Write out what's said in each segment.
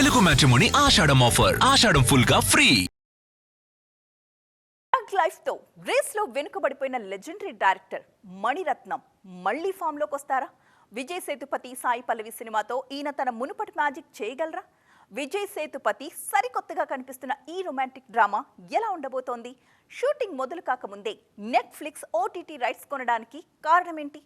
Telugu matrimony ఆషాఢం offer. ఆషాఢం full గా free. Life తో race లో వెనుకబడిపోయిన లెజెండరీ డైరెక్టర్ మణిరత్నం మళ్ళీ ఫామ్ లోకి వస్తారా? విజయ్ సేతుపతి సాయి పల్లవి సినిమాతో ఈయన తన మునుపటి మ్యాజిక్ చేయగలరా? విజయ్ సేతుపతి సరికొత్తగా కనిపిస్తున్న ఈ రొమాంటిక్ డ్రామా ఎలా ఉండబోతోంది? షూటింగ్ మొదలు కాకముందే నెట్ఫ్లిక్స్ ఓటీటీ రైట్స్ కొనడానికి కారణం ఏంటి?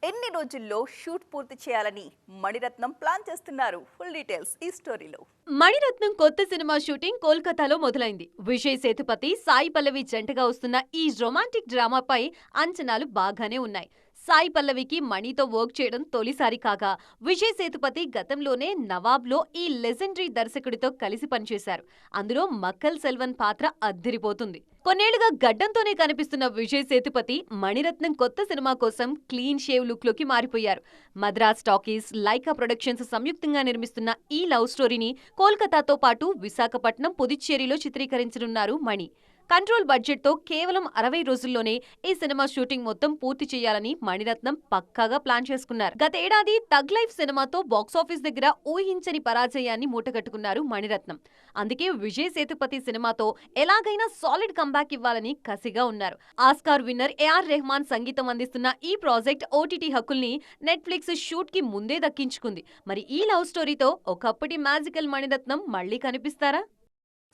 ఎన్ని రోజుల్లో షూట్ పూర్తి చేయాలని మణిరత్నం ప్లాన్ చేస్తున్నారు? ఫుల్ డీటెయిల్స్ ఈ స్టోరీలో. మణిరత్నం కొత్త సినిమా షూటింగ్ కోల్కతాలో మొదలైంది. విజయ్ సేతుపతి సాయి పల్లవి జంటగా వస్తున్న ఈ రొమాంటిక్ డ్రామాపై అంచనాలు బాగానే ఉన్నాయి. సాయి పల్లవికి మణితో వర్క్ చేయడం తొలిసారి కాగా, విజయ్ సేతుపతి గతంలోనే నవాబ్లో ఈ లెజెండరీ దర్శకుడితో కలిసి పనిచేశారు. అందులో మక్కల్ సెల్వన్ పాత్ర అద్దిరిపోతుంది. కొన్నేళ్లుగా గడ్డంతోనే కనిపిస్తున్న విజయ్ సేతుపతి మణిరత్నం కొత్త సినిమా కోసం క్లీన్ షేవ్ లుక్ లోకి మారిపోయారు. మద్రాస్ టాకీస్, లైకా ప్రొడక్షన్స్ సంయుక్తంగా నిర్మిస్తున్న ఈ లవ్ స్టోరీని కోల్కతాతో పాటు విశాఖపట్నం, పుదుచ్చేరిలో చిత్రీకరించనున్నారు మణి. కంట్రోల్ బడ్జెట్ తో కేవలం 60 రోజుల్లోనే ఈ సినిమా షూటింగ్ మొత్తం పూర్తి చేయాలని మణిరత్నం పక్కాగా ప్లాన్ చేసుకున్నారు. గతేడాది తగ్ లైఫ్ సినిమాతో బాక్సాఫీస్ దగ్గర ఊహించని పరాజయాన్ని మూటగట్టుకున్నారు మణిరత్నం. అందుకే విజయ్ సేతుపతి సినిమాతో ఎలాగైనా సాలిడ్ కంబ్యాక్ ఇవ్వాలని కసిగా ఉన్నారు. ఆస్కార్ విన్నర్ ఏఆర్ రెహమాన్ సంగీతం అందిస్తున్న ఈ ప్రాజెక్ట్ ఓటీటీ హక్కుల్ని నెట్ఫ్లిక్స్ షూట్ కి ముందే దక్కించుకుంది. మరి ఈ లవ్ స్టోరీతో ఒకప్పటి మ్యాజికల్ మణిరత్నం మళ్ళీ కనిపిస్తారా?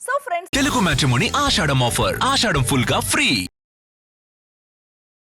సో ఫ్రెండ్స్, తెలుగు మ్యాట్రిమోనీ ఆషాఢం ఆఫర్. ఆషాఢం ఫుల్ గా ఫ్రీ.